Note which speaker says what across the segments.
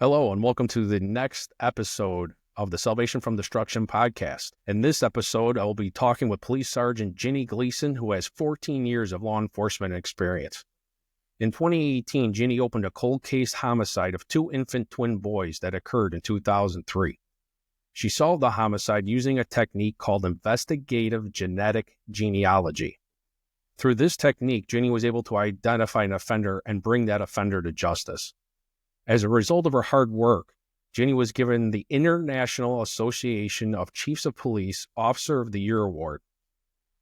Speaker 1: Hello, and welcome to the next episode of the Salvation from Destruction podcast. In this episode, I will be talking with Police Sergeant Ginny Gleason, who has 14 years of law enforcement experience. In 2018, Ginny opened a cold case homicide of two infant twin boys that occurred in 2003. She solved the homicide using a technique called Investigative Genealogy. Through this technique, Ginny was able to identify an offender and bring that offender to justice. As a result of her hard work, Ginny was given the International Association of Chiefs of Police Officer of the Year Award.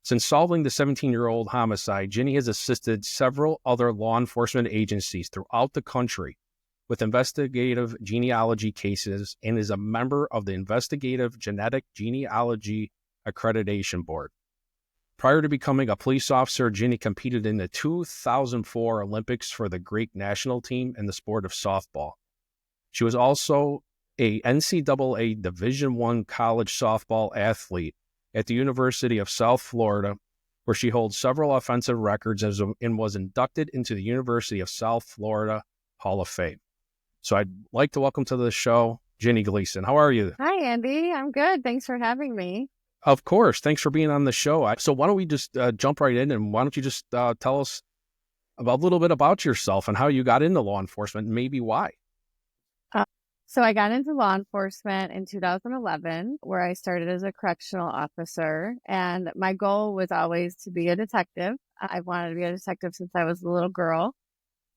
Speaker 1: Since solving the 17-year-old homicide, Ginny has assisted several other law enforcement agencies throughout the country with investigative genealogy cases and is a member of the Investigative Genealogy Accreditation Board. Prior to becoming a police officer, Ginny competed in the 2004 Olympics for the Greek national team in the sport of softball. She was also a NCAA Division I college softball athlete at the University of South Florida, where she holds several offensive records and was inducted into the University of South Florida Hall of Fame. So I'd like to welcome to the show, Ginny Gleason. How are you?
Speaker 2: Hi, Andy. I'm good. Thanks for having me.
Speaker 1: Of course. Thanks for being on the show. So why don't we just jump right in, and why don't you just tell us a little bit about yourself and how you got into law enforcement and maybe why?
Speaker 2: So I got into law enforcement in 2011, where I started as a correctional officer, and my goal was always to be a detective. I wanted to be a detective since I was a little girl.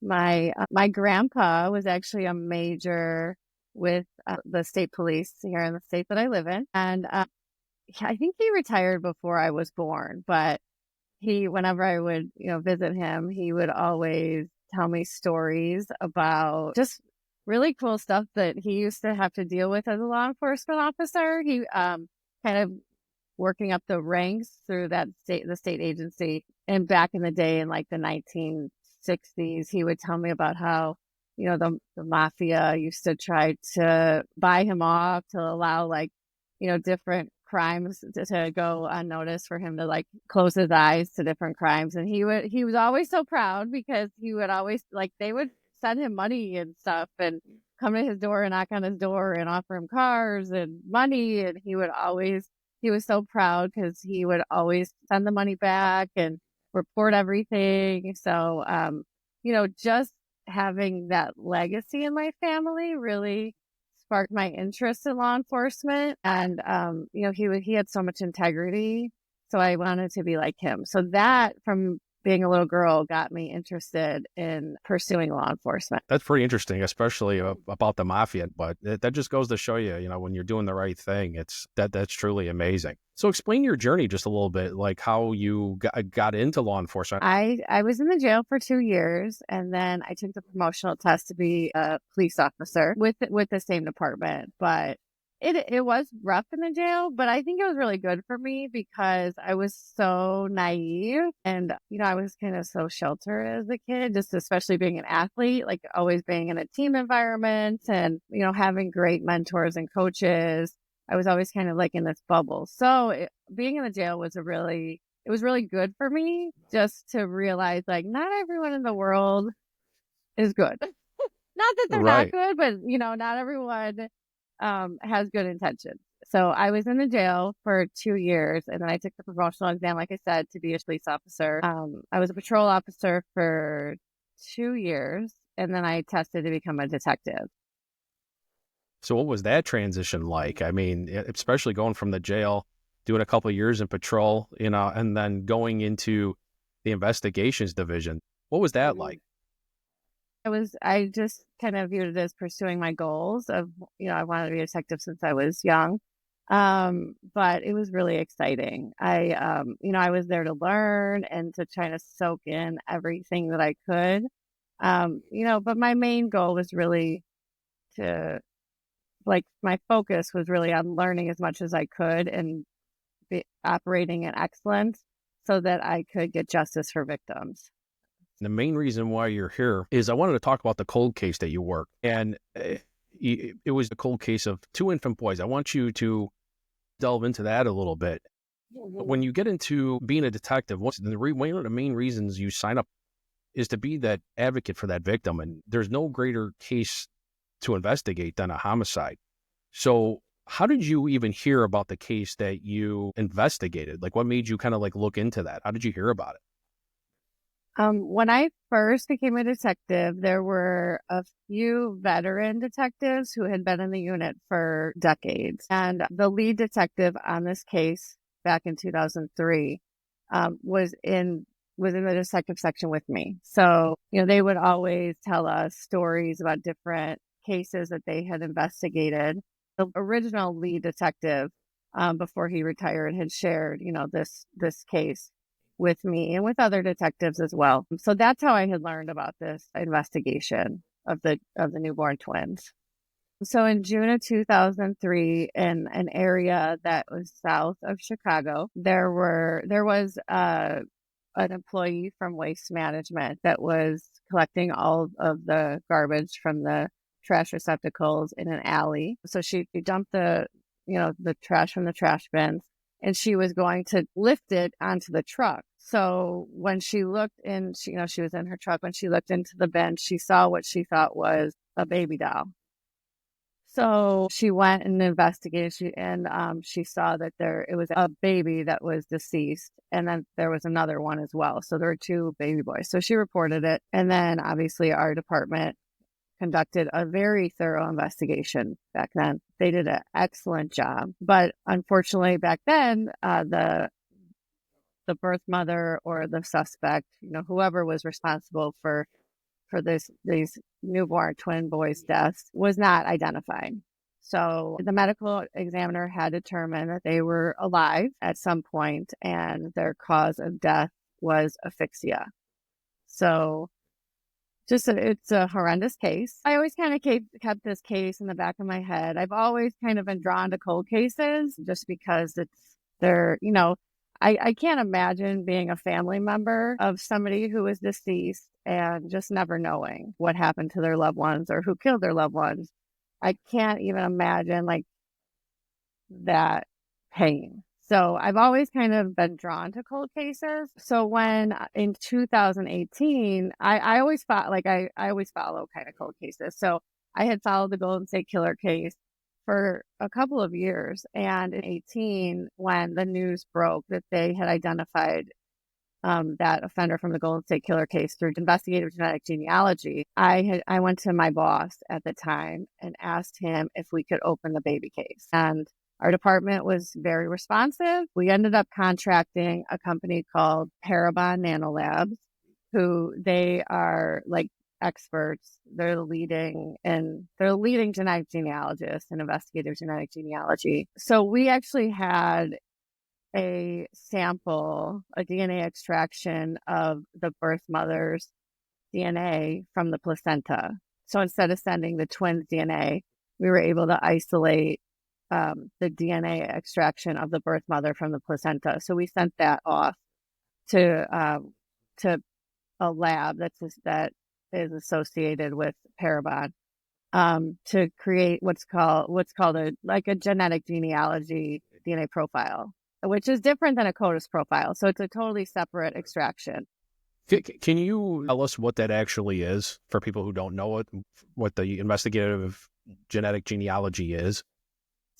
Speaker 2: My grandpa was actually a major with the state police here in the state that I live in, and I think he retired before I was born, but whenever I would, visit him, he would always tell me stories about just really cool stuff that he used to have to deal with as a law enforcement officer. He kind of working up the ranks through the state agency. And back in the day, in like the 1960s, he would tell me about how, the mafia used to try to buy him off to allow different crimes to go unnoticed, for him to close his eyes to different crimes. And he was always so proud because he would always they would send him money and stuff and come to his door and knock on his door and offer him cars and money. And he was so proud because he would always send the money back and report everything. So, just having that legacy in my family really sparked my interest in law enforcement. And, he had so much integrity. So I wanted to be like him. So that, from being a little girl, got me interested in pursuing law enforcement.
Speaker 1: That's pretty interesting, especially about the mafia. But that just goes to show you, when you're doing the right thing, that's truly amazing. So explain your journey just a little bit, like how you got into law enforcement.
Speaker 2: I was in the jail for 2 years, and then I took the promotional test to be a police officer with the same department. But it was rough in the jail, but I think it was really good for me because I was so naive and, I was kind of so sheltered as a kid, just especially being an athlete, always being in a team environment and, having great mentors and coaches. I was always kind of in this bubble. So being in the jail was really good for me, just to realize not everyone in the world is good. Not that they're
Speaker 1: Right.
Speaker 2: not good, but not everyone has good intentions. So I was in the jail for 2 years, and then I took the promotional exam, like I said, to be a police officer. I was a patrol officer for 2 years, and then I tested to become a detective.
Speaker 1: So what was that transition like? I mean, especially going from the jail, doing a couple of years in patrol, and then going into the investigations division. What was that like?
Speaker 2: I just kind of viewed it as pursuing my goals of, I wanted to be a detective since I was young. But it was really exciting. I was there to learn and to try to soak in everything that I could. But my main goal was really my focus was really on learning as much as I could and operating in excellence so that I could get justice for victims.
Speaker 1: The main reason why you're here is I wanted to talk about the cold case that you worked. And it was the cold case of two infant boys. I want you to delve into that a little bit. When you get into being a detective, one of the main reasons you sign up is to be that advocate for that victim. And there's no greater case to investigate than a homicide. So how did you even hear about the case that you investigated? Like, what made you kind of like look into that? How did you hear about it?
Speaker 2: When I first became a detective, there were a few veteran detectives who had been in the unit for decades. And the lead detective on this case back in 2003 was in the detective section with me. So, they would always tell us stories about different cases that they had investigated. The original lead detective, before he retired, had shared, this case with me and with other detectives as well. So that's how I had learned about this investigation of the newborn twins. So in June of 2003, in an area that was south of Chicago, there was an employee from Waste Management that was collecting all of the garbage from the trash receptacles in an alley. So she dumped the trash from the trash bins, and she was going to lift it onto the truck. So when she looked in, she was in her truck. When she looked into the bin, she saw what she thought was a baby doll. So she went and investigated, she saw that it was a baby that was deceased, and then there was another one as well. So there were two baby boys. So she reported it, and then obviously our department conducted a very thorough investigation back then. They did an excellent job, but unfortunately back then, the birth mother or the suspect, whoever was responsible for these newborn twin boys' deaths, was not identified. So the medical examiner had determined that they were alive at some point, and their cause of death was asphyxia. So it's a horrendous case. I always kind of kept this case in the back of my head. I've always kind of been drawn to cold cases just because I can't imagine being a family member of somebody who is deceased and just never knowing what happened to their loved ones or who killed their loved ones. I can't even imagine that pain. So I've always kind of been drawn to cold cases. So when in 2018, I always I always follow kind of cold cases. So I had followed the Golden State Killer case for a couple of years. And in 2018, when the news broke that they had identified that offender from the Golden State Killer case through investigative genetic genealogy, I went to my boss at the time and asked him if we could open the baby case. And our department was very responsive. We ended up contracting a company called Parabon Nanolabs, who they are experts. They're the leading genetic genealogists in investigative genetic genealogy. So we actually had a sample, a DNA extraction of the birth mother's DNA from the placenta. So instead of sending the twins' DNA, we were able to isolate the DNA extraction of the birth mother from the placenta. So we sent that off to a lab that is associated with Parabon to create what's called a genetic genealogy DNA profile, which is different than a CODIS profile. So it's a totally separate extraction.
Speaker 1: Can you tell us what that actually is for people who don't know what the investigative genetic genealogy is?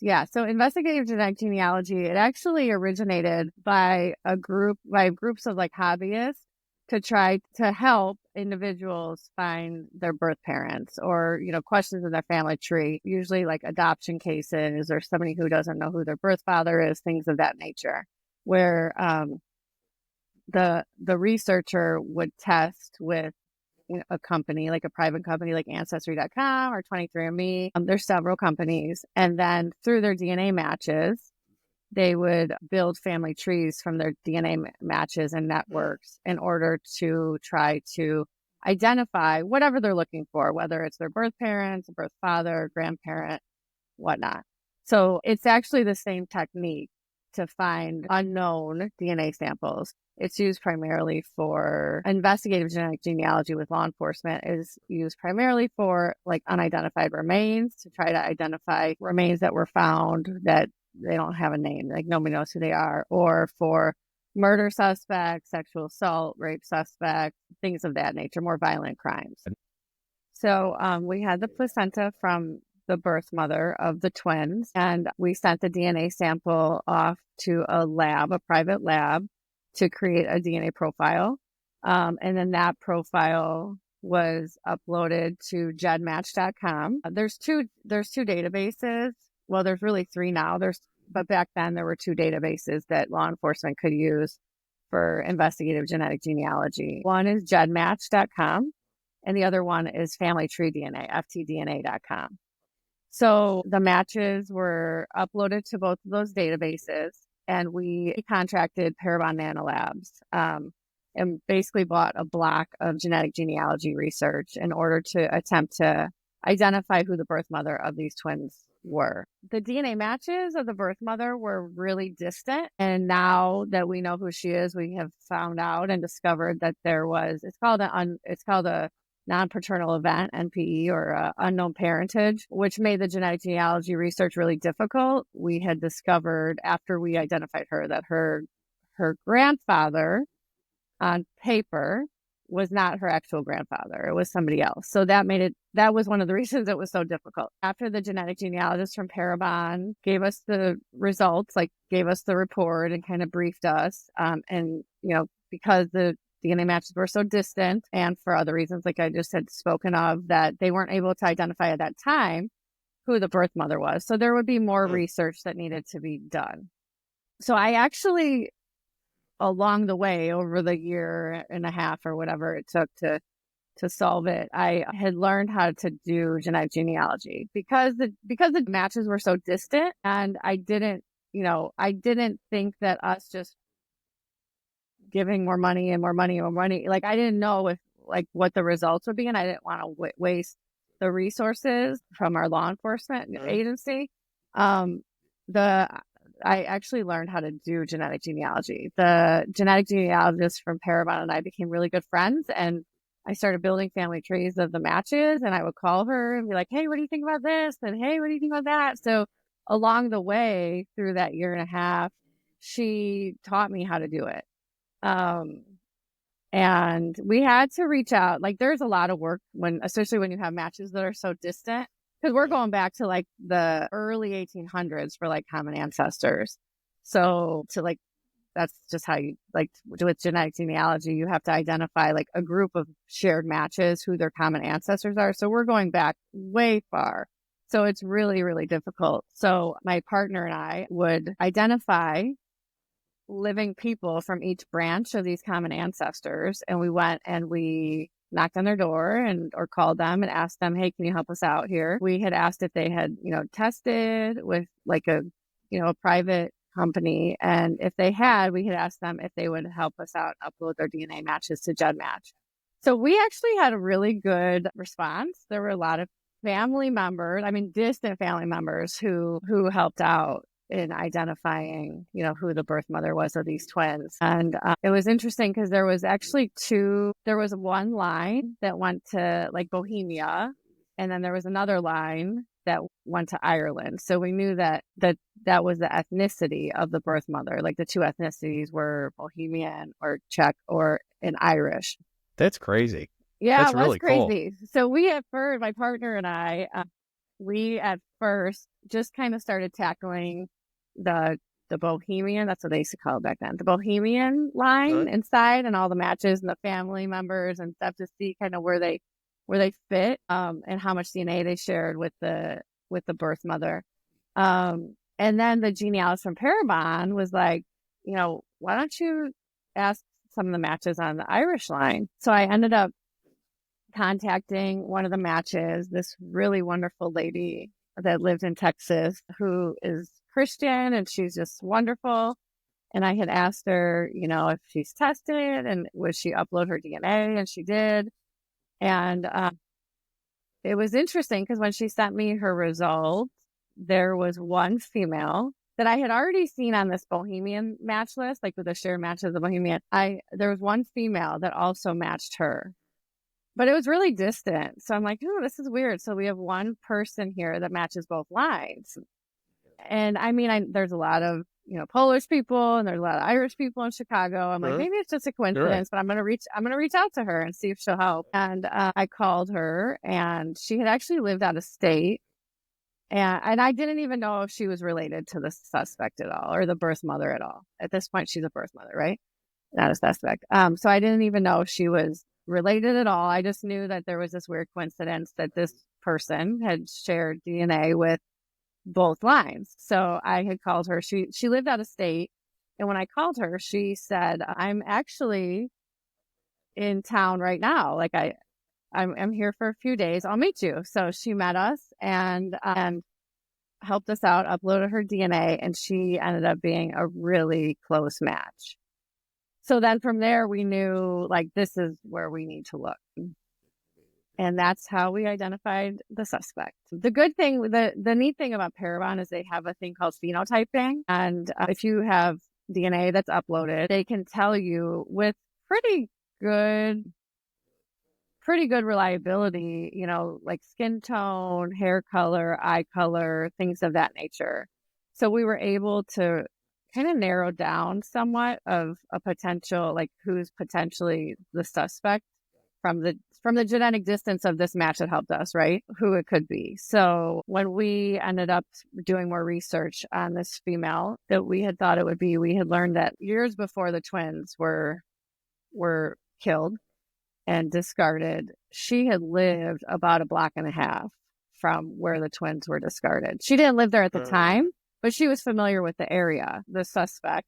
Speaker 2: Yeah, so investigative genetic genealogy, it actually originated by groups of hobbyists to try to help individuals find their birth parents or, questions in their family tree, usually adoption cases or somebody who doesn't know who their birth father is, things of that nature, where the researcher would test with a company, like a private company like Ancestry.com or 23andMe. There's several companies. And then through their DNA matches, they would build family trees from their DNA matches and networks in order to try to identify whatever they're looking for, whether it's their birth parents, birth father, grandparent, whatnot. So it's actually the same technique to find unknown DNA samples. It's used primarily for investigative genetic genealogy with law enforcement, is used primarily for unidentified remains, to try to identify remains that were found that they don't have a name, nobody knows who they are, or for murder suspects, sexual assault, rape suspects, things of that nature, more violent crimes. So we had the placenta from the birth mother of the twins, and we sent the DNA sample off to a lab, a private lab, to create a DNA profile. And then that profile was uploaded to gedmatch.com. There's two databases. Well, there's really three now. But back then there were two databases that law enforcement could use for investigative genetic genealogy. One is gedmatch.com and the other one is Family Tree DNA, ftdna.com. So the matches were uploaded to both of those databases, and we contracted Parabon Nanolabs and basically bought a block of genetic genealogy research in order to attempt to identify who the birth mother of these twins were. The DNA matches of the birth mother were really distant. And now that we know who she is, we have found out and discovered that it's called a non-paternal event, NPE, or unknown parentage, which made the genetic genealogy research really difficult. We had discovered after we identified her that her grandfather on paper was not her actual grandfather. It was somebody else. So that was one of the reasons it was so difficult. After the genetic genealogist from Parabon gave us the results, gave us the report and kind of briefed us. And, because the DNA matches were so distant and for other reasons, like I just had spoken of, that they weren't able to identify at that time who the birth mother was. So there would be more research that needed to be done. So I actually, along the way, over the year and a half or whatever it took to solve it, I had learned how to do genetic genealogy because the matches were so distant, and I didn't think that us just giving more money and more money and more money, I didn't know what the results would be, and I didn't want to waste the resources from our law enforcement agency. I actually learned how to do genetic genealogy. The genetic genealogist from Parabon and I became really good friends, and I started building family trees of the matches, and I would call her and be like, hey, what do you think about this? And hey, what do you think about that? So along the way through that year and a half, she taught me how to do it. And we had to reach out. There's a lot of work especially when you have matches that are so distant, because we're going back to the early 1800s for common ancestors. So that's just how you with genetic genealogy, you have to identify a group of shared matches, who their common ancestors are. So we're going back way far. So it's really, really difficult. So my partner and I would identify living people from each branch of these common ancestors. And we went and we knocked on their door or called them and asked them, hey, can you help us out here? We had asked if they had, tested with a private company. And if they had, we had asked them if they would help us out and upload their DNA matches to GEDmatch. So we actually had a really good response. There were a lot of family members, distant family members who helped out in identifying, who the birth mother was of these twins. And it was interesting because there was one line that went to Bohemia, and then there was another line that went to Ireland. So we knew that was the ethnicity of the birth mother. The two ethnicities were Bohemian or Czech or an Irish.
Speaker 1: That's crazy.
Speaker 2: Yeah,
Speaker 1: that's
Speaker 2: it was
Speaker 1: really
Speaker 2: crazy.
Speaker 1: Cool.
Speaker 2: So we at first, my partner and I, we at first just kind of started tackling the Bohemian, that's what they used to call it back then, the Bohemian line inside, and all the matches and the family members and stuff, to see kind of where they fit, and how much DNA they shared with the birth mother. And then the genealogist from Parabon was like, why don't you ask some of the matches on the Irish line? So I ended up contacting one of the matches, this really wonderful lady that lived in Texas, who is Christian, and she's just wonderful. And I had asked her, if she's tested and would she upload her DNA, and she did. And it was interesting because when she sent me her results, there was one female that I had already seen on this Bohemian match list, with the shared matches of the Bohemian. There was one female that also matched her, but it was really distant. So I'm like, oh, this is weird. So we have one person here that matches both lines. And there's a lot of Polish people and there's a lot of Irish people in Chicago. I'm like, maybe it's just a coincidence, but I'm going to reach out to her and see if she'll help. And I called her, and she had actually lived out of state. And I didn't even know if she was related to the suspect at all, or the birth mother at all. At this point, she's a birth mother, right? Not a suspect. So I didn't even know if she was related at all. I just knew that there was this weird coincidence that this person had shared DNA with both lines. So I had called her. She lived out of state. And when I called her, she said, I'm actually in town right now. Like I'm here for a few days. I'll meet you. So she met us and helped us out, uploaded her DNA, and she ended up being a really close match. So then from there, we knew, like, this is where we need to look. And that's how we identified the suspect. The good thing, the neat thing about Parabon is they have a thing called phenotyping. And if you have DNA that's uploaded, they can tell you with pretty good reliability, like skin tone, hair color, eye color, things of that nature. So we were able to kind of narrow down somewhat of a potential, like who's potentially the suspect from the genetic distance of this match that helped us, right? Who it could be. So when we ended up doing more research on this female that we had thought it would be, we had learned that years before the twins were killed and discarded, she had lived about a block and a half from where the twins were discarded. She didn't live there at the time, but she was familiar with the area. The suspect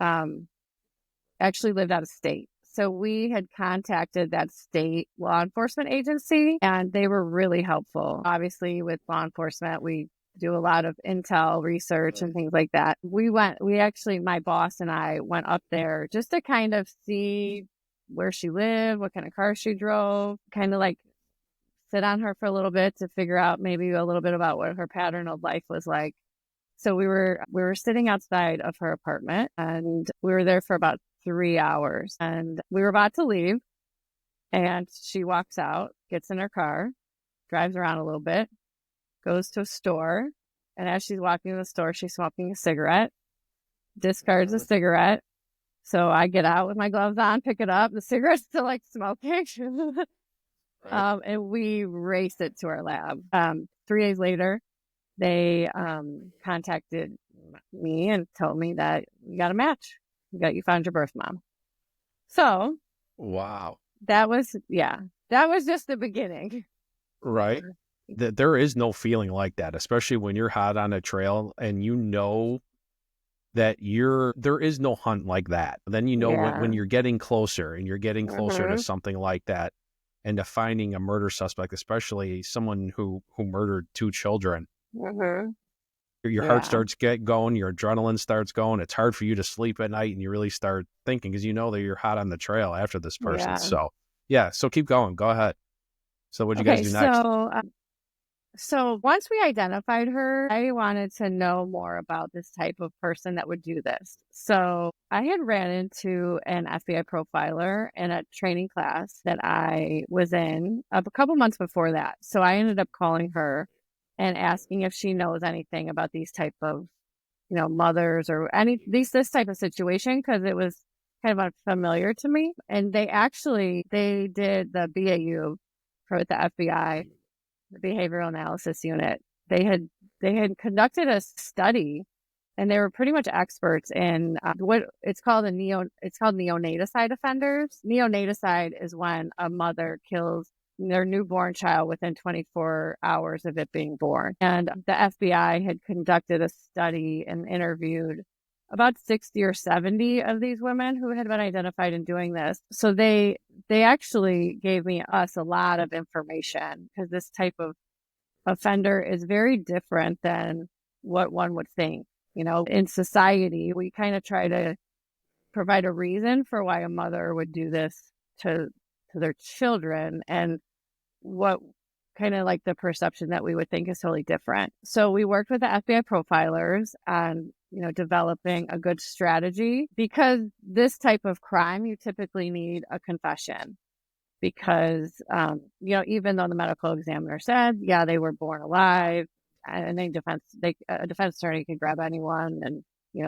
Speaker 2: actually lived out of state. So we had contacted that state law enforcement agency, and they were really helpful. Obviously, with law enforcement, we do a lot of intel research and things like that. My boss and I went up there just to kind of see where she lived, what kind of car she drove, kind of like sit on her for a little bit to figure out maybe a little bit about what her pattern of life was like. So we were sitting outside of her apartment, and we were there for about 3 hours, and we were about to leave, and she walks out, gets in her car, drives around a little bit, goes to a store, and as she's walking to the store, she's smoking a cigarette, discards a cigarette. So I get out with my gloves on, pick it up. The cigarette's still like smoking. And we race it to our lab. 3 days later, they contacted me and told me that you got a match. You found your birth mom. So,
Speaker 1: wow.
Speaker 2: That was just the beginning.
Speaker 1: Right. There is no feeling like that, especially when you're hot on a trail and that there is no hunt like that. Then when you're getting closer and you're getting closer to something like that, and to finding a murder suspect, especially someone who murdered 2 children, your heart starts going, your adrenaline starts going. It's hard for you to sleep at night, and you really start thinking because you know that you're hot on the trail after this person. So keep going. Go ahead. So what'd you guys do next?
Speaker 2: So once we identified her, I wanted to know more about this type of person that would do this. So I had ran into an FBI profiler in a training class that I was in a couple months before that. So I ended up calling her and asking if she knows anything about these type of, mothers or this type of situation, because it was kind of unfamiliar to me. And they did the BAU for the FBI, the Behavioral Analysis Unit. They had conducted a study, and they were pretty much experts in what it's called neonaticide offenders. Neonaticide is when a mother kills their newborn child within 24 hours of it being born. And the FBI had conducted a study and interviewed about 60 or 70 of these women who had been identified in doing this. So they actually gave us a lot of information, because this type of offender is very different than what one would think. In society, we kind of try to provide a reason for why a mother would do this to their children, and what kind of like the perception that we would think is totally different. So we worked with the FBI profilers on, developing a good strategy, because this type of crime, you typically need a confession, because, even though the medical examiner said, they were born alive, and a defense attorney can grab anyone and,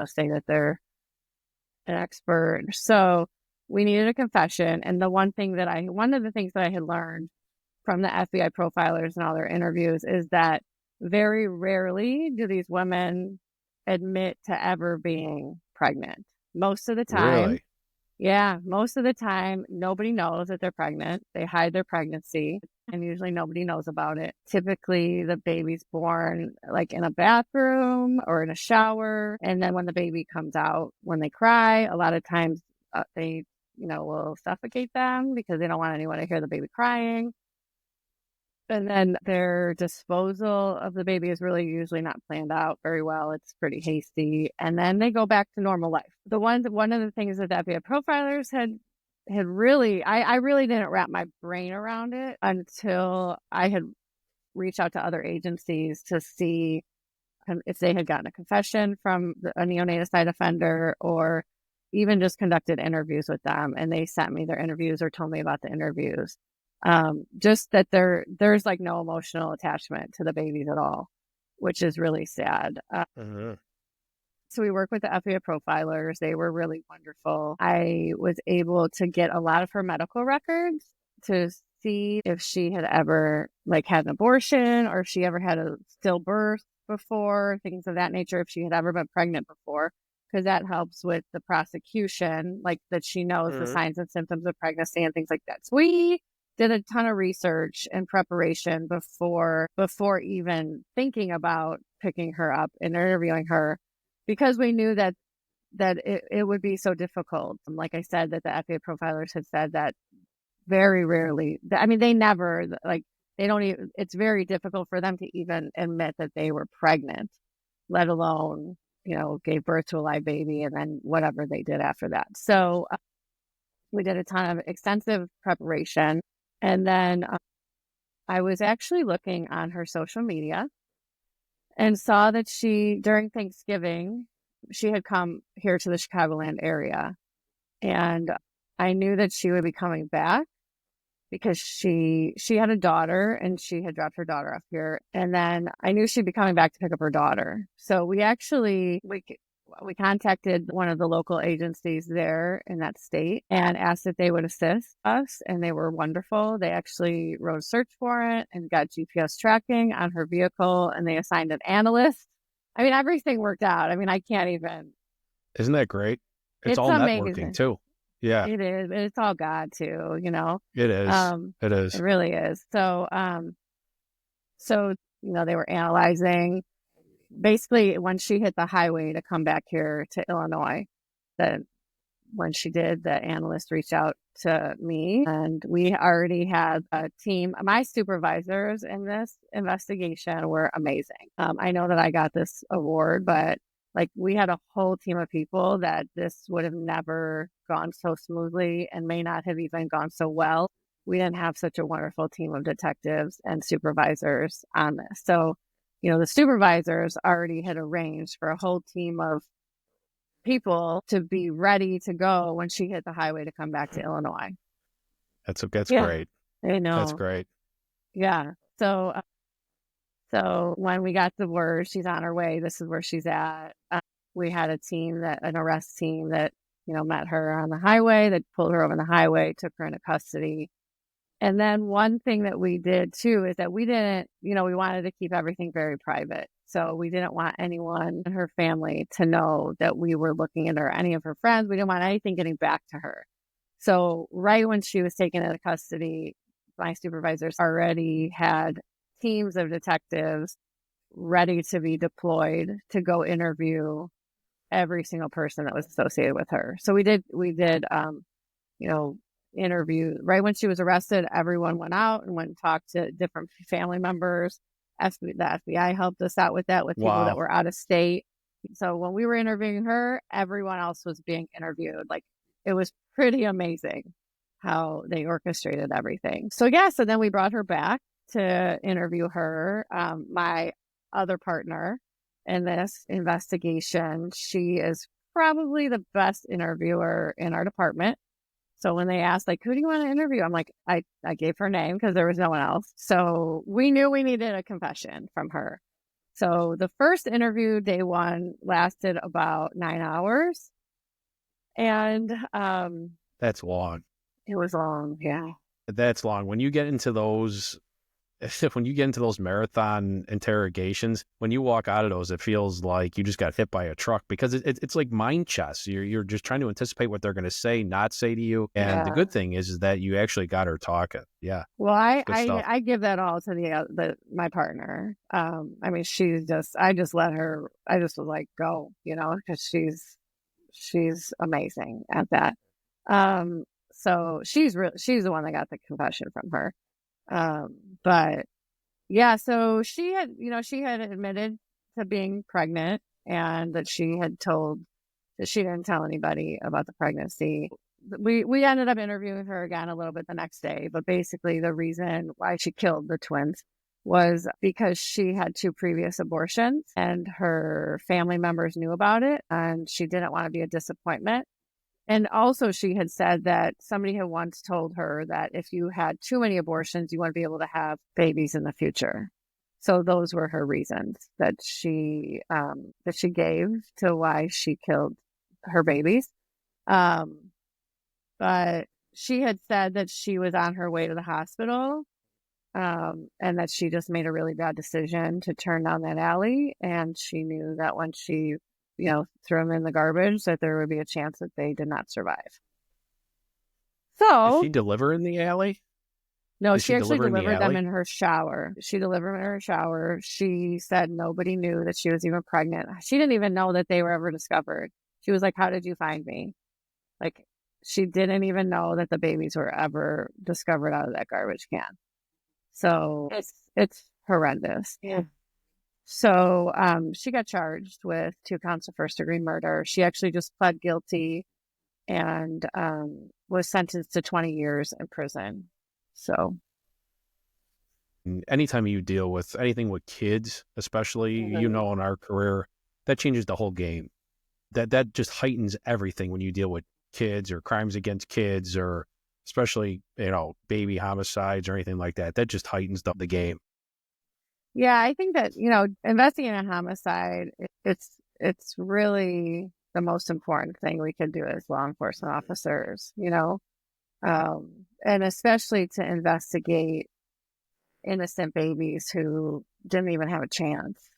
Speaker 2: say that they're an expert. So we needed a confession. And one of the things that I had learned from the FBI profilers and all their interviews is that very rarely do these women admit to ever being pregnant. Most of the time,
Speaker 1: Really?
Speaker 2: yeah, most of the time, nobody knows that they're pregnant. They hide their pregnancy, and usually nobody knows about it. Typically, the baby's born like in a bathroom or in a shower. And then when the baby comes out, when they cry, a lot of times they, will suffocate them because they don't want anyone to hear the baby crying. And then their disposal of the baby is really usually not planned out very well. It's pretty hasty. And then they go back to normal life. One of the things that the FBI profilers had really, I really didn't wrap my brain around it until I had reached out to other agencies to see if they had gotten a confession from a neonaticide offender or even just conducted interviews with them. And they sent me their interviews or told me about the interviews. Just that there's like no emotional attachment to the babies at all, which is really sad. So we work with the FBI profilers. They were really wonderful. I was able to get a lot of her medical records to see if she had ever had an abortion or if she ever had a stillbirth before, things of that nature, if she had ever been pregnant before, because that helps with the prosecution, that she knows the signs and symptoms of pregnancy and things like that. So we did a ton of research and preparation before even thinking about picking her up and interviewing her, because we knew that it would be so difficult. Like I said, that the FBI profilers had said that very rarely, they never, they don't even, it's very difficult for them to even admit that they were pregnant, let alone, gave birth to a live baby and then whatever they did after that. So we did a ton of extensive preparation. And then I was actually looking on her social media and saw that during Thanksgiving, she had come here to the Chicagoland area. And I knew that she would be coming back because she had a daughter and she had dropped her daughter off here. And then I knew she'd be coming back to pick up her daughter. So we contacted one of the local agencies there in that state and asked if they would assist us. And they were wonderful. They actually wrote a search warrant and got GPS tracking on her vehicle, and they assigned an analyst. Everything worked out. I can't even.
Speaker 1: Isn't that great? It's all
Speaker 2: amazing.
Speaker 1: Networking too. Yeah,
Speaker 2: it is. It's all God too,
Speaker 1: It is. It is.
Speaker 2: It really is. So, they were analyzing. Basically, when she hit the highway to come back here to Illinois, when she did, the analyst reached out to me, and we already had a team. My supervisors in this investigation were amazing. I know that I got this award, but we had a whole team of people that this would have never gone so smoothly and may not have even gone so well. We didn't have such a wonderful team of detectives and supervisors on this. So, the supervisors already had arranged for a whole team of people to be ready to go when she hit the highway to come back to Illinois.
Speaker 1: That's great.
Speaker 2: I know.
Speaker 1: That's great.
Speaker 2: Yeah. So when we got the word she's on her way, this is where she's at. We had an arrest team that, met her on the highway, that pulled her over on the highway, took her into custody. And then one thing that we did too is that we didn't, we wanted to keep everything very private. So we didn't want anyone in her family to know that we were looking at her, any of her friends. We didn't want anything getting back to her. So right when she was taken into custody, my supervisors already had teams of detectives ready to be deployed to go interview every single person that was associated with her. So we did, interview right when she was arrested. Everyone went out and went and talked to different family members. The FBI helped us out with that, with people that were out of state. So when we were interviewing her, everyone else was being interviewed. It was pretty amazing how they orchestrated everything. So then we brought her back to interview her. My other partner in this investigation, she is probably the best interviewer in our department. So when they asked, who do you want to interview? I'm like, I gave her name because there was no one else. So we knew we needed a confession from her. So the first interview, day one, lasted about 9 hours. And
Speaker 1: That's long.
Speaker 2: it was long, yeah.
Speaker 1: That's long. When you get into those marathon interrogations, when you walk out of those, it feels like you just got hit by a truck, because it's like mind chess. You're just trying to anticipate what they're going to say, not say to you. And the good thing is that you actually got her talking. Yeah.
Speaker 2: Well,
Speaker 1: Good stuff.
Speaker 2: I give that all to my partner. I mean, I just let her. I just was like, go, because she's amazing at that. So she's the one that got the confession from her. But yeah, so she had admitted to being pregnant, and that she didn't tell anybody about the pregnancy. We ended up interviewing her again a little bit the next day, but basically the reason why she killed the twins was because she had 2 previous abortions, and her family members knew about it, and she didn't want to be a disappointment. And also she had said that somebody had once told her that if you had too many abortions, you wouldn't be able to have babies in the future. So those were her reasons that she gave to why she killed her babies. But she had said that she was on her way to the hospital, and that she just made a really bad decision to turn down that alley. And she knew that when she threw them in the garbage, that there would be a chance that they did not survive. So
Speaker 1: did she deliver in the alley?
Speaker 2: No, she actually delivered them in her shower. She delivered them in her shower. She said nobody knew that she was even pregnant. She didn't even know that they were ever discovered. She was like, "How did you find me?" Like, she didn't even know that the babies were ever discovered out of that garbage can. So it's horrendous. Yeah. So she got charged with 2 counts of first-degree murder. She actually just pled guilty and was sentenced to 20 years in prison. So
Speaker 1: anytime you deal with anything with kids, especially, in our career, that changes the whole game. That just heightens everything when you deal with kids or crimes against kids, or especially, baby homicides or anything like that. That just heightens the game.
Speaker 2: Yeah, I think that, investigating a homicide, it's really the most important thing we could do as law enforcement officers, and especially to investigate innocent babies who didn't even have a chance,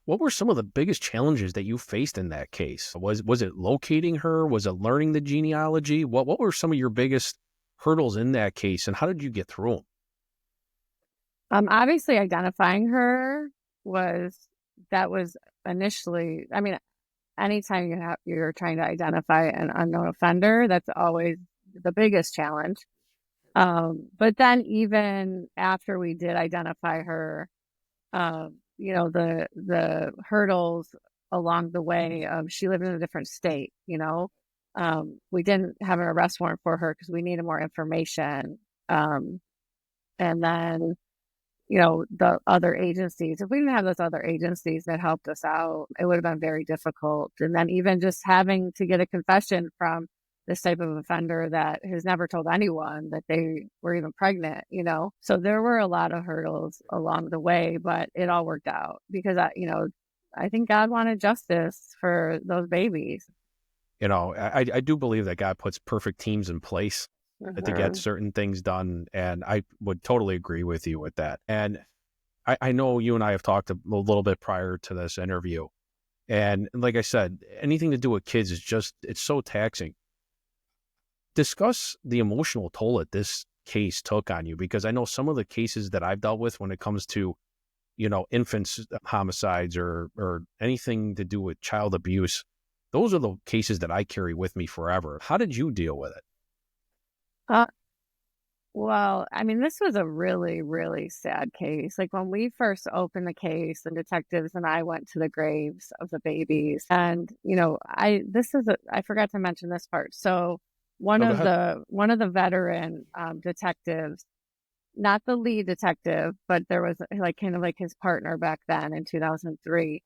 Speaker 1: What were some of the biggest challenges that you faced in that case? Was it locating her? Was it learning the genealogy? What were some of your biggest hurdles in that case, and how did you get through them?
Speaker 2: Obviously identifying her was initially, I mean, anytime you're trying to identify an unknown offender, that's always the biggest challenge. But then even after we did identify her, the hurdles along the way, she lived in a different state, we didn't have an arrest warrant for her because we needed more information. And then, the other agencies, if we didn't have those other agencies that helped us out, it would have been very difficult. And then even just having to get a confession from this type of offender that has never told anyone that they were even pregnant, So there were a lot of hurdles along the way, but it all worked out because, I think God wanted justice for those babies.
Speaker 1: I do believe that God puts perfect teams in place to get certain things done. And I would totally agree with you with that. And I know you and I have talked a little bit prior to this interview. And like I said, anything to do with kids it's so taxing. Discuss the emotional toll that this case took on you, because I know some of the cases that I've dealt with when it comes to, infants homicides or anything to do with child abuse, those are the cases that I carry with me forever. How did you deal with it?
Speaker 2: Well, I mean, this was a really, really sad case. Like when we first opened the case, the detectives and I went to the graves of the babies, and I forgot to mention this part. So one of the veteran detectives, not the lead detective, but there was kind of like his partner back then in 2003.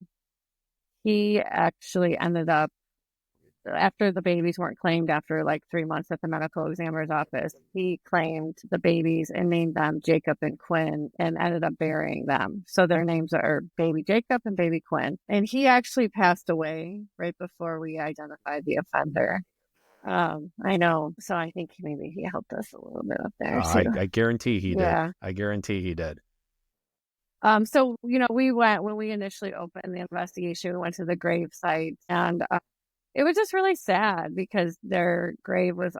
Speaker 2: He actually ended up after the babies weren't claimed after like 3 months at the medical examiner's office, he claimed the babies and named them Jacob and Quinn and ended up burying them. So their names are baby Jacob and baby Quinn. And he actually passed away right before we identified the offender. I know. So I think maybe he helped us a little bit up there too.
Speaker 1: I guarantee he did.
Speaker 2: Yeah.
Speaker 1: I guarantee he did.
Speaker 2: So, we went, when we initially opened the investigation, we went to the grave site, and it was just really sad because their grave was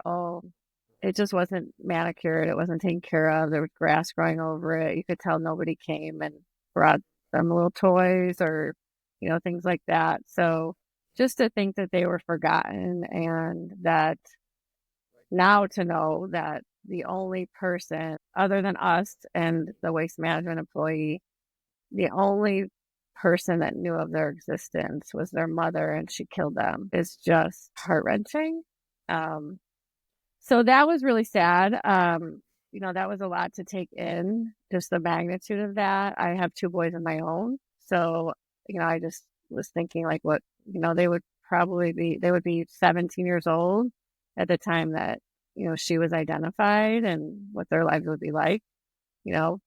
Speaker 2: it just wasn't manicured. It wasn't taken care of. There was grass growing over it. You could tell nobody came and brought them little toys or, things like that. So just to think that they were forgotten, and that now to know that the only person other than us and the waste management employee, the only person that knew of their existence was their mother, and she killed them, is just heart-wrenching. So that was really sad. That was a lot to take in, just the magnitude of that. I have 2 boys of my own. So, I just was thinking like what, they would be 17 years old at the time that, she was identified, and what their lives would be like.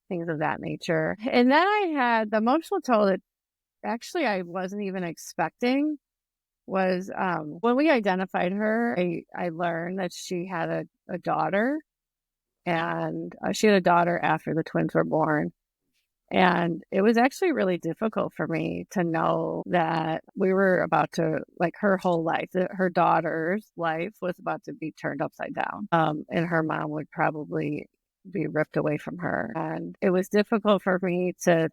Speaker 2: Things of that nature. And then I had the emotional toll that actually I wasn't even expecting was when we identified her, I learned that she had a daughter, and she had a daughter after the twins were born. And it was actually really difficult for me to know that we were about to, like, her whole life, her daughter's life was about to be turned upside down. And her mom would probably be ripped away from her. And it was difficult for me to,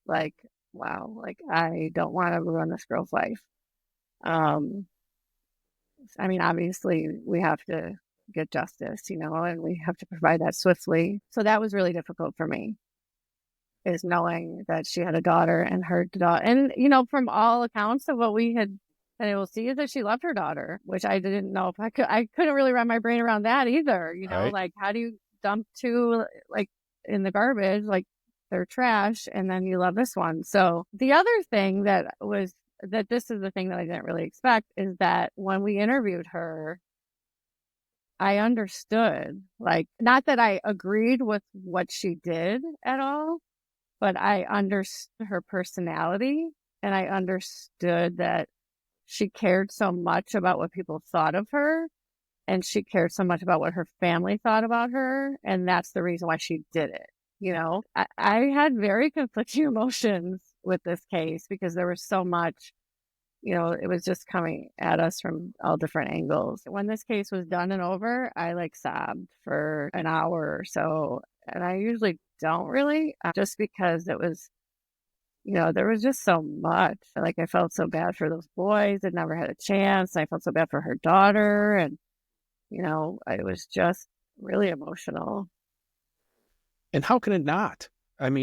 Speaker 2: like, wow, like, I don't want to ruin this girl's life. Obviously we have to get justice, and we have to provide that swiftly. So that was really difficult for me, is knowing that she had a daughter, and her daughter, and, from all accounts of what we had been able to see, is that she loved her daughter, which I didn't know if I couldn't really wrap my brain around that either.
Speaker 1: Right.
Speaker 2: Like, how do you dump 2 like in the garbage, like they're trash, and then you love this one? So the other thing that this is the thing that I didn't really expect, is that when we interviewed her, I understood, like, not that I agreed with what she did at all, but I understood her personality, and I understood that she cared so much about what people thought of her, and she cared so much about what her family thought about her, and that's the reason why she did it. I had very conflicting emotions with this case, because there was so much, it was just coming at us from all different angles. When this case was done and over, I sobbed for an hour or so, and I usually don't really, just because it was, there was just so much. I felt so bad for those boys that never had a chance. I felt so bad for her daughter, and it was just really emotional.
Speaker 1: And how can it not? When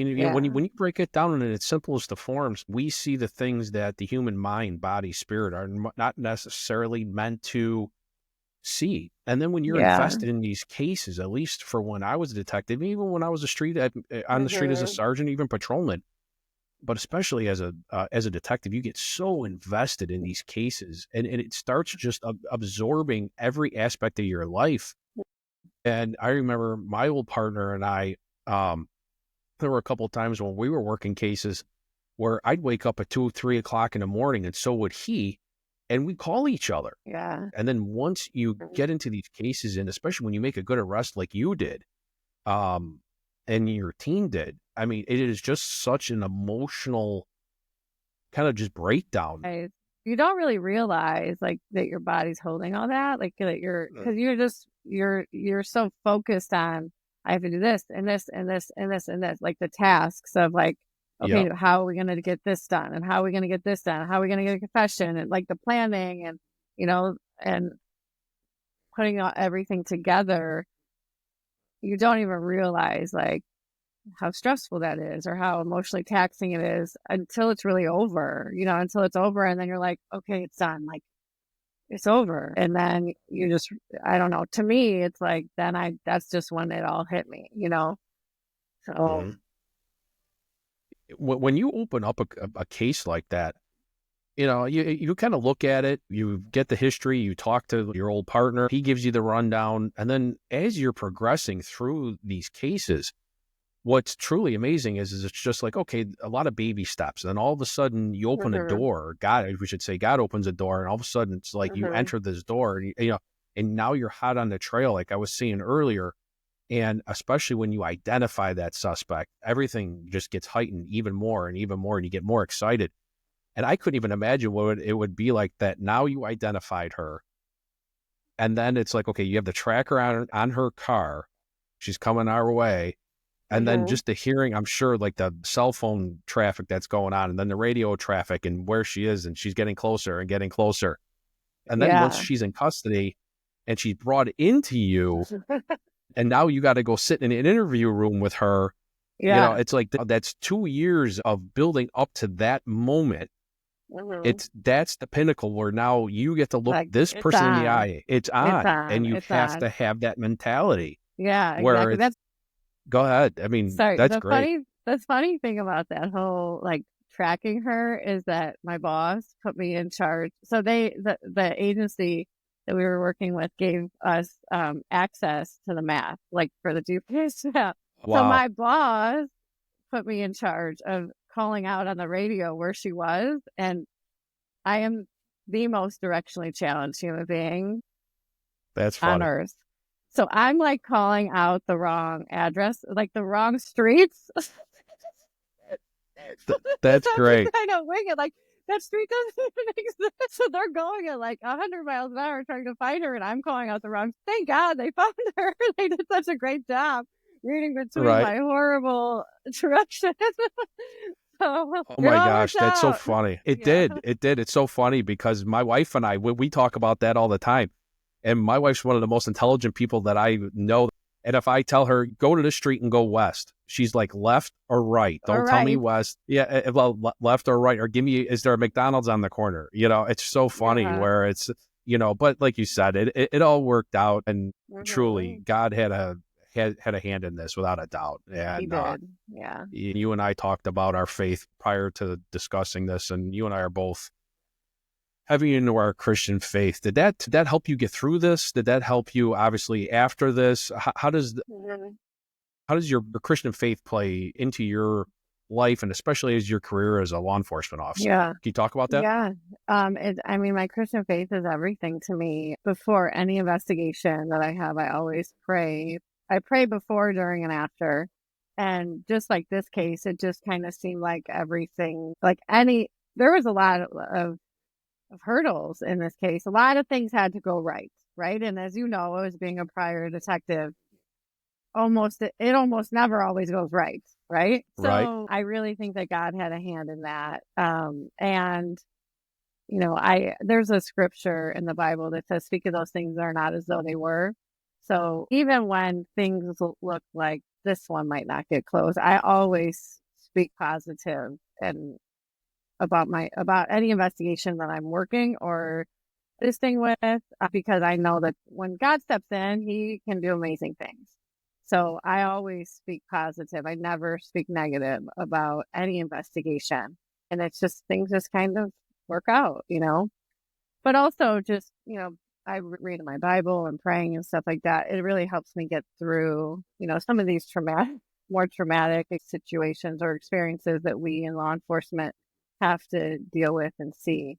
Speaker 1: you break it down in its simplest of forms, we see the things that the human mind, body, spirit are not necessarily meant to see. And then when you're invested in these cases, at least for when I was a detective, even when I was on the street as a sergeant, even patrolman, but especially as a detective, you get so invested in these cases, and it starts just absorbing every aspect of your life. And I remember my old partner and I, there were a couple of times when we were working cases where I'd wake up at 2 or 3 o'clock in the morning, and so would he, and we call each other.
Speaker 2: Yeah.
Speaker 1: And then once you get into these cases, and especially when you make a good arrest like you did, and your team did, it is just such an emotional kind of just breakdown.
Speaker 2: You don't really realize that your body's holding all that, because you're so focused on, I have to do this and this and this and this and this, like the tasks of okay, yep, how are we going to get this done, and how are we going to get this done, how are we going to get a confession, and the planning, and and putting everything together. You don't even realize how stressful that is, or how emotionally taxing it is, until it's really over, until it's over. And then you're like, okay, it's done. It's over. And then you just, I don't know, to me, it's that's just when it all hit me, so.
Speaker 1: When you open up a case like that, you kind of look at it, you get the history, you talk to your old partner, he gives you the rundown. And then as you're progressing through these cases, what's truly amazing is it's just like, okay, a lot of baby steps. And then all of a sudden you open a door, we should say God opens a door. And all of a sudden it's like you enter this door and, and now you're hot on the trail, like I was saying earlier. And especially when you identify that suspect, everything just gets heightened even more, and you get more excited. And I couldn't even imagine what it would be like that. Now you identified her. And then it's like, okay, you have the tracker on her car. She's coming our way. And then just the hearing, I'm sure, like the cell phone traffic that's going on, and then the radio traffic and where she is, and she's getting closer and getting closer. And then once she's in custody and she's brought into you, and now you got to go sit in an interview room with her. Yeah. It's like that's 2 years of building up to that moment. That's the pinnacle where now you get to look like, this person in the eye. It's on. And you have to have that mentality.
Speaker 2: Yeah, exactly.
Speaker 1: Go ahead. I mean, that's great.
Speaker 2: The funny thing about that whole like tracking her is that my boss put me in charge. So the agency that we were working with gave us access to the map, like for the GPS map. Wow. So my boss put me in charge of calling out on the radio where she was, and I am the most directionally challenged human being on earth. So I'm like calling out the wrong address, like the wrong streets.
Speaker 1: That's great.
Speaker 2: I know, wing it like that street doesn't even exist. So they're going at like 100 miles an hour trying to find her, and I'm calling out the wrong. Thank God they found her. They did such a great job reading between my horrible directions. Oh my
Speaker 1: gosh, that's so funny. It did. It's so funny because my wife and I, we talk about that all the time. And my wife's one of the most intelligent people that I know. And if I tell her, go to the street and go west, she's like, left or right? Don't tell me west. Yeah, well, left or right. Or is there a McDonald's on the corner? It's so funny where it's, but like you said, it all worked out. And truly, God had a hand in this without a doubt. And,
Speaker 2: he did. Yeah.
Speaker 1: You and I talked about our faith prior to discussing this, and you and I are both heavy into our Christian faith. Did that help you get through this? Did that help you obviously after this? How does your Christian faith play into your life, and especially as your career as a law enforcement officer?
Speaker 2: Yeah.
Speaker 1: Can you talk about that?
Speaker 2: Yeah. My Christian faith is everything to me. Before any investigation that I have, I always pray. I pray before, during, and after. And just like this case, it just kind of seemed like everything, there was a lot of hurdles in this case. A lot of things had to go right. And as you know, as being a prior detective, it almost never always goes right. So I really think that God had a hand in that. And there's a scripture in the Bible that says, speak of those things that are not as though they were. So even when things look like this one might not get closed, I always speak positive and about any investigation that I'm working or assisting with, because I know that when God steps in, he can do amazing things. So I always speak positive. I never speak negative about any investigation. And it's just, things just kind of work out, but also just, I read my Bible and praying and stuff like that. It really helps me get through, some of these more traumatic situations or experiences that we in law enforcement have to deal with and see.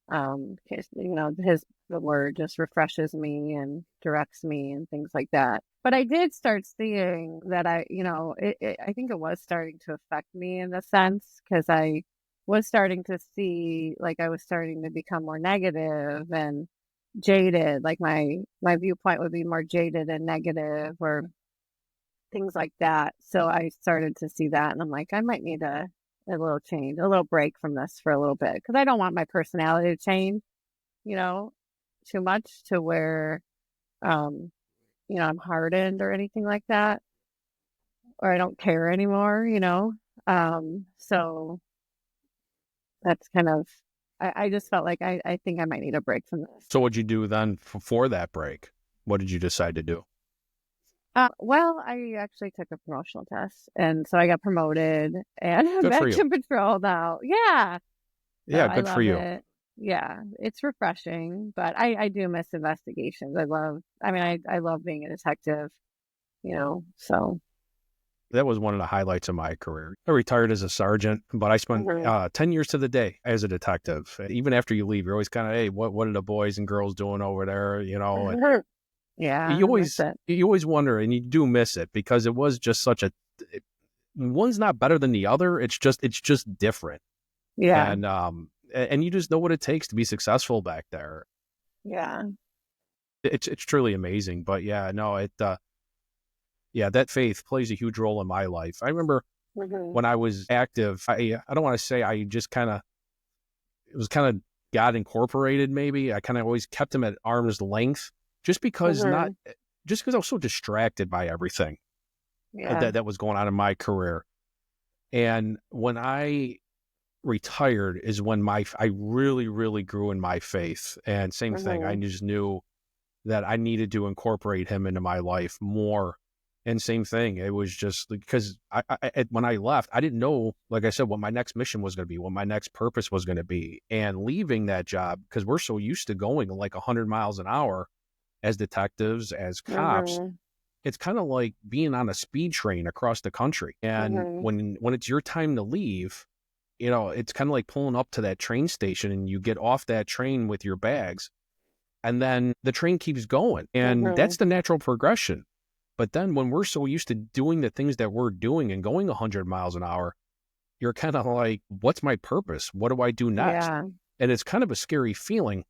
Speaker 2: The word just refreshes me and directs me and things like that. But I did start seeing that I think it was starting to affect me in a sense, because I was starting to see, like, I was starting to become more negative and jaded. Like my viewpoint would be more jaded and negative or things like that. So I started to see that, and I'm like, I might need a little change, a little break from this for a little bit, because I don't want my personality to change, too much to where, I'm hardened or anything like that, or I don't care anymore, so that's kind of, I just felt like I think I might need a break from this.
Speaker 1: So what'd you do then for that break? What did you decide to do?
Speaker 2: Well, I actually took a promotional test, and so I got promoted, and I'm back in patrol now. Yeah. So
Speaker 1: Yeah,
Speaker 2: I
Speaker 1: good for
Speaker 2: love
Speaker 1: you.
Speaker 2: it. Yeah, it's refreshing, but I do miss investigations. I love being a detective, so.
Speaker 1: That was one of the highlights of my career. I retired as a sergeant, but I spent
Speaker 2: Mhm.
Speaker 1: 10 years to the day as a detective. Even after you leave, you're always kind of, hey, what are the boys and girls doing over there? And
Speaker 2: Yeah, I miss it.
Speaker 1: you always wonder, and you do miss it because it was just one's not better than the other. It's just different.
Speaker 2: Yeah,
Speaker 1: And you just know what it takes to be successful back there.
Speaker 2: yeah.
Speaker 1: It's truly amazing. But yeah, no, yeah, that faith plays a huge role in my life. I remember
Speaker 2: Mhm.
Speaker 1: when I was active, I don't want to say I just it was kind of God incorporated, maybe. I kind of always kept him at arm's length just because
Speaker 2: Mhm.
Speaker 1: I was so distracted by everything
Speaker 2: Yeah.
Speaker 1: that was going on in my career. And when I retired is when I really, really grew in my faith. And same thing, I
Speaker 2: Mhm.
Speaker 1: just knew that I needed to incorporate him into my life more. And same thing, it was just because when I left, I didn't know, like I said, what my next mission was going to be, what my next purpose was going to be. And leaving that job, because we're so used to going like 100 miles an hour as detectives, as cops,
Speaker 2: Mhm.
Speaker 1: it's kind of like being on a speed train across the country. And
Speaker 2: Mhm.
Speaker 1: when it's your time to leave, it's kind of like pulling up to that train station and you get off that train with your bags and then the train keeps going. And that's
Speaker 2: Mhm.
Speaker 1: the natural progression. But then when we're so used to doing the things that we're doing and going 100 miles an hour, you're kind of like, what's my purpose? What do I do next?
Speaker 2: Yeah.
Speaker 1: And it's kind of a scary feeling,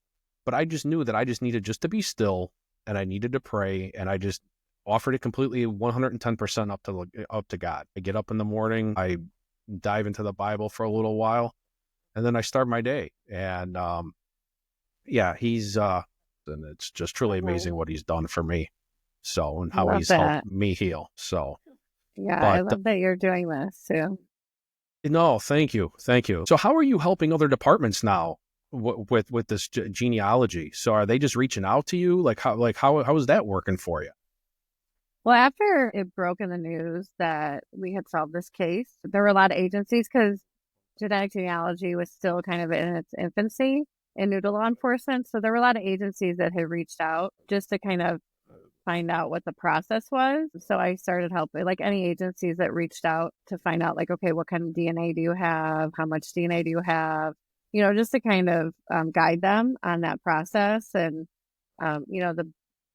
Speaker 1: but I just knew that I just needed just to be still and I needed to pray. And I just offered it completely 110% up to God. I get up in the morning, I dive into the Bible for a little while, and then I start my day. And yeah, and it's just truly
Speaker 2: Mhm.
Speaker 1: amazing what he's done for me. So, and
Speaker 2: I
Speaker 1: how
Speaker 2: love
Speaker 1: he's helped
Speaker 2: that.
Speaker 1: me heal. So,
Speaker 2: Yeah, I
Speaker 1: but
Speaker 2: love that you're doing this too.
Speaker 1: no, thank you. Thank you. So how are you helping other departments now with this genealogy? So are they just reaching out to you? How is that working for you?
Speaker 2: Well, after it broke in the news that we had solved this case, there were a lot of agencies because genetic genealogy was still kind of in its infancy in new to law enforcement. So there were a lot of agencies that had reached out just to kind of find out what the process was. So I started helping, like any agencies that reached out to find out, like, okay, what kind of DNA do you have? How much DNA do you have? Just to kind of guide them on that process and,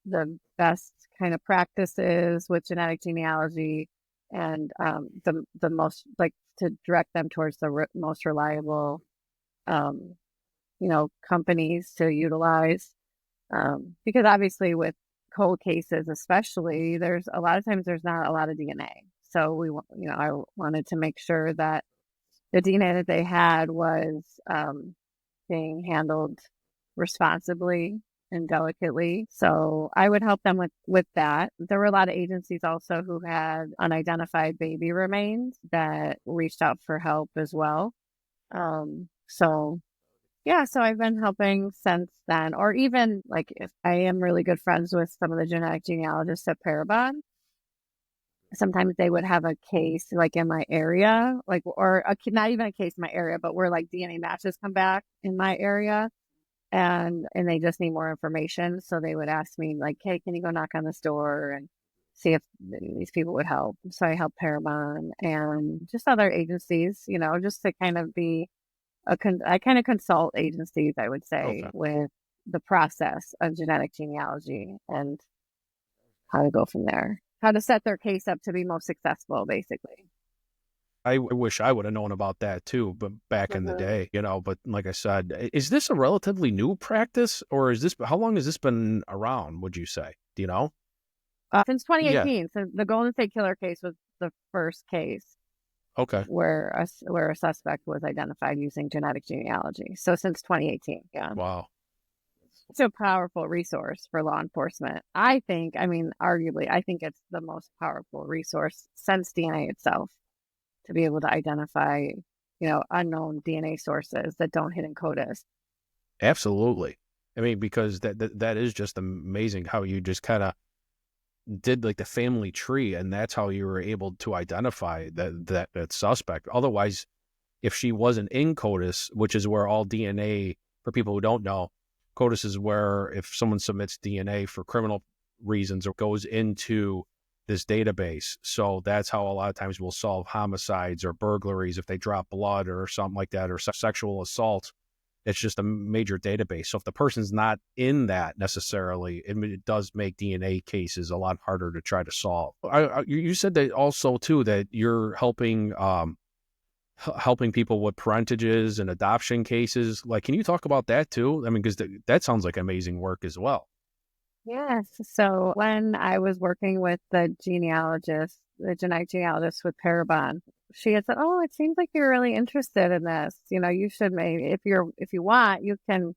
Speaker 2: the best kind of practices with genetic genealogy and the most, like, to direct them towards the most reliable, um, companies to utilize. Because obviously with cold cases, especially, there's a lot of times there's not a lot of DNA. So I wanted to make sure that the DNA that they had was being handled responsibly and delicately. So I would help them with that. There were a lot of agencies also who had unidentified baby remains that reached out for help as well. So yeah, so I've been helping since then, or even like if I am really good friends with some of the genetic genealogists at Parabon, sometimes they would have a case like in my area, like, not even a case in my area, but where like DNA matches come back in my area and they just need more information. So they would ask me like, hey, can you go knock on this door and see if these people would help? So I help Parabon and just other agencies, just to kind of be I kind of consult agencies, I would say,
Speaker 1: Okay.
Speaker 2: with the process of genetic genealogy and how to go from there, how to set their case up to be most successful, basically.
Speaker 1: I wish I would have known about that too, but back in the
Speaker 2: Mhm.
Speaker 1: day, but like I said, is this a relatively new practice or how long has this been around, would you say? Do you know?
Speaker 2: Since
Speaker 1: Yeah.
Speaker 2: 2018, so the Golden State Killer case was the first case
Speaker 1: Okay.
Speaker 2: where a suspect was identified using genetic genealogy. So since 2018, yeah.
Speaker 1: Wow.
Speaker 2: It's a powerful resource for law enforcement. Arguably, I think it's the most powerful resource since DNA itself to be able to identify, unknown DNA sources that don't hit in CODIS.
Speaker 1: Absolutely. I mean, because that is just amazing how you just kind of did like the family tree and that's how you were able to identify that suspect. Otherwise, if she wasn't in CODIS, which is where all DNA, for people who don't know, CODIS is where if someone submits DNA for criminal reasons or goes into this database. So that's how a lot of times we'll solve homicides or burglaries if they drop blood or something like that, or sexual assault. It's just a major database. So if the person's not in that necessarily, it does make DNA cases a lot harder to try to solve. You said that also too, that you're helping people with parentages and adoption cases. Like, can you talk about that too? I mean, because that sounds like amazing work as well.
Speaker 2: Yes. So when I was working with the genealogist, the genetic genealogist with Parabon, she had said, "Oh, it seems like you're really interested in this. You should maybe, if you want, you can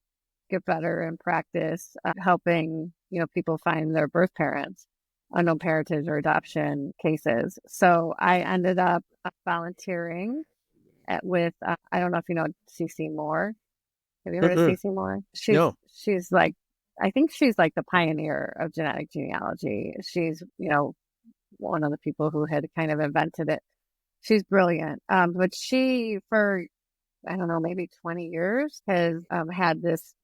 Speaker 2: get better and practice helping, people find their birth parents, unknown parentage or adoption cases." So I ended up volunteering with, I don't know if you know CC Moore. Have you heard of CC Moore?
Speaker 1: No.
Speaker 2: She's like, I think she's like the pioneer of genetic genealogy. She's, one of the people who had kind of invented it. She's brilliant. But she, for, I don't know, maybe 20 years has had this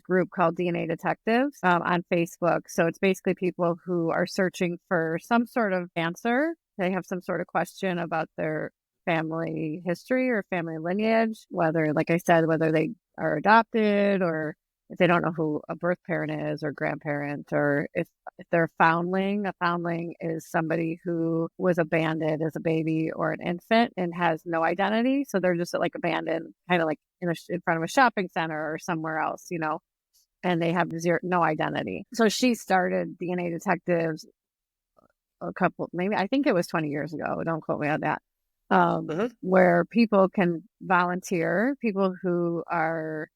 Speaker 2: group called DNA Detectives on Facebook. So it's basically people who are searching for some sort of answer. They have some sort of question about their family history or family lineage, whether, like I said, whether they are adopted or if they don't know who a birth parent is or grandparent, or if they're a foundling is somebody who was abandoned as a baby or an infant and has no identity. So they're just like abandoned, kind of like in front of a shopping center or somewhere else, and they have no identity. So she started DNA Detectives I think it was 20 years ago. Don't quote me on that. Where people can volunteer, people who are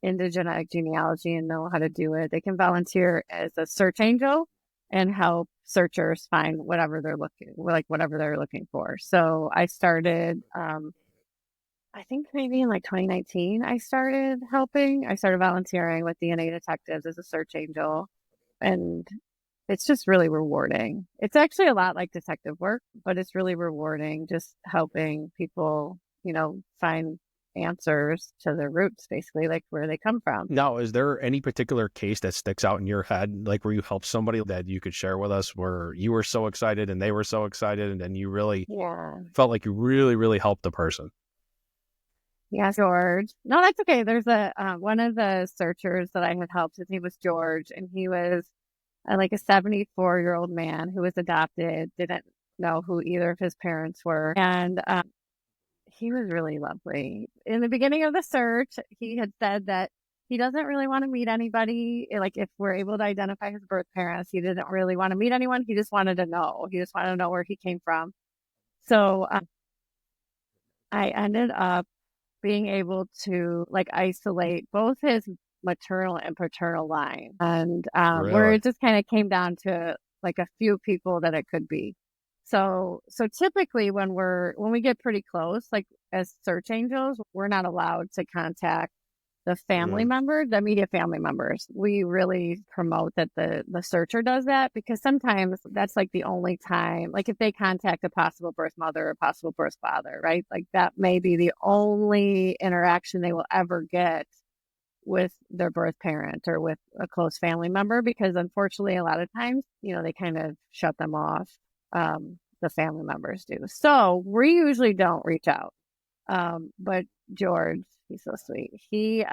Speaker 2: into genetic genealogy and know how to do it. They can volunteer as a search angel and help searchers find whatever they're looking for. So I started, I think maybe in like 2019, I started volunteering with DNA Detectives as a search angel, and it's just really rewarding. It's actually a lot like detective work, but it's really rewarding just helping people, find answers to their roots, basically, like where they come from.
Speaker 1: Now, is there any particular case that sticks out in your head, like where you helped somebody that you could share with us, where you were so excited and they were so excited, and then you really felt like you really, really helped the person?
Speaker 2: Yeah, George. No, that's okay. There's one of the searchers that I had helped. His name was George, and he was like a 74-year-old man who was adopted, didn't know who either of his parents were. And he was really lovely. In the beginning of the search, he had said that he doesn't really want to meet anybody. Like, if we're able to identify his birth parents, he didn't really want to meet anyone. He just wanted to know. He just wanted to know where he came from. So I ended up being able to isolate both his maternal and paternal line, and where it just kind of came down to like a few people that it could be. So typically when we get pretty close, like as search angels, we're not allowed to contact the family members, the immediate family members. We really promote that the searcher does that, because sometimes that's like the only time, like if they contact a possible birth mother or possible birth father, right? Like that may be the only interaction they will ever get with their birth parent or with a close family member, because unfortunately a lot of times, they kind of shut them off. The family members do. So we usually don't reach out. But George, he's so sweet. He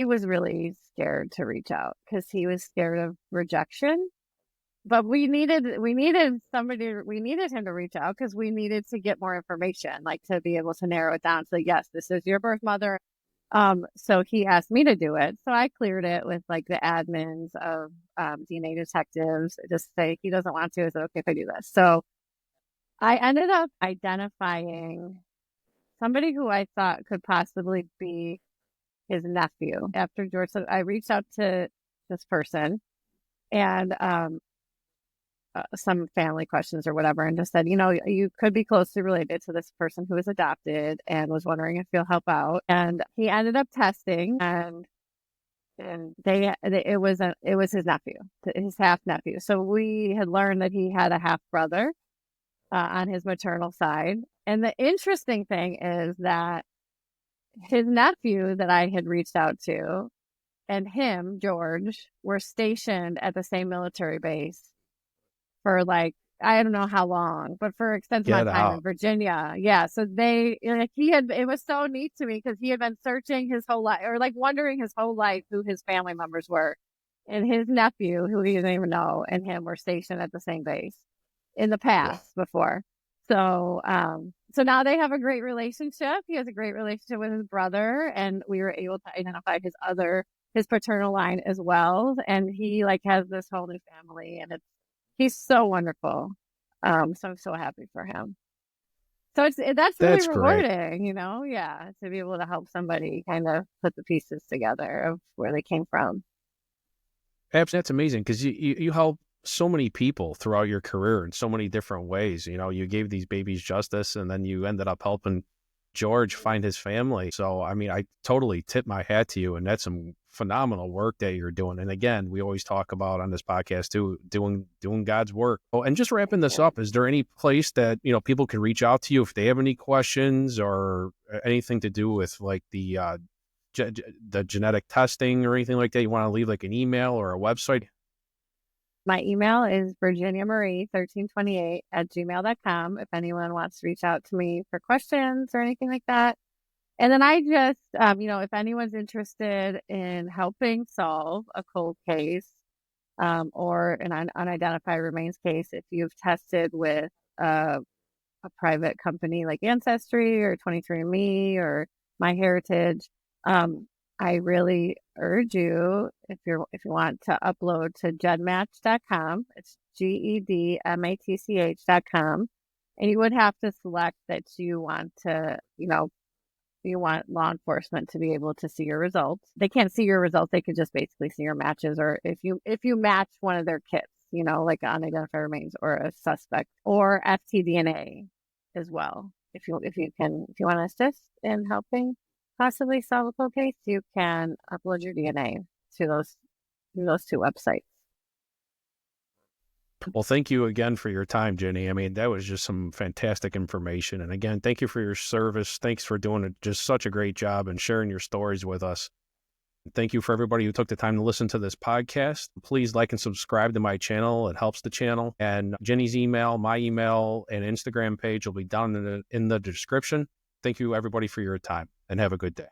Speaker 2: was really scared to reach out because he was scared of rejection. But we needed him to reach out because we needed to get more information, like to be able to narrow it down. So yes, this is your birth mother. So he asked me to do it. So I cleared it with like the admins of DNA Detectives. Just say he doesn't want to. Is it okay if I do this? So I ended up identifying somebody who I thought could possibly be his nephew. After George, so I reached out to this person and some family questions or whatever, and just said, you could be closely related to this person who was adopted and was wondering if you'll help out. And he ended up testing, and it was his nephew, his half nephew. So we had learned that he had a half brother on his maternal side, And the interesting thing is that his nephew that I had reached out to and him, George, were stationed at the same military base for like, I don't know how long, but for extensive amount of time in Virginia. Yeah. So it was so neat to me because he had been searching his whole life, or like wondering his whole life who his family members were. And his nephew, who he didn't even know, and him were stationed at the same base in the past before. So, so now they have a great relationship. He has a great relationship with his brother, and we were able to identify his paternal line as well. And he like has this whole new family, and he's so wonderful. So I'm so happy for him. So that's really rewarding, you know? Yeah. To be able to help somebody kind of put the pieces together of where they came from.
Speaker 1: That's amazing because you help so many people throughout your career in so many different ways. You know, you gave these babies justice, and then you ended up helping George find his family. So, I mean, I totally tip my hat to you, and that's some phenomenal work that you're doing. And again, we always talk about on this podcast too, doing God's work. Oh, and just wrapping this up, is there any place that, you know, people can reach out to you if they have any questions or anything to do with like the genetic testing or anything like that? You want to leave like an email or a website?
Speaker 2: My email is virginiamarie1328@gmail.com if anyone wants to reach out to me for questions or anything like that. And then I just, you know, if anyone's interested in helping solve a cold case or an unidentified remains case, if you've tested with a private company like Ancestry or 23andMe or MyHeritage, I really urge you, if you want to upload to gedmatch.com, it's GEDMATCH.com, and you would have to select that you want to, you know, you want law enforcement to be able to see your results. They can't see your results. They could just basically see your matches, or if you match one of their kits, you know, like unidentified remains or a suspect, or FTDNA as well. If you want to assist in helping possibly solve a cold case, you can upload your DNA to those two websites.
Speaker 1: Well, thank you again for your time, Ginny. I mean, that was just some fantastic information. And again, thank you for your service. Thanks for doing just such a great job and sharing your stories with us. Thank you for everybody who took the time to listen to this podcast. Please like and subscribe to my channel. It helps the channel. And Ginny's email, my email, and Instagram page will be down in the description. Thank you, everybody, for your time, and have a good day.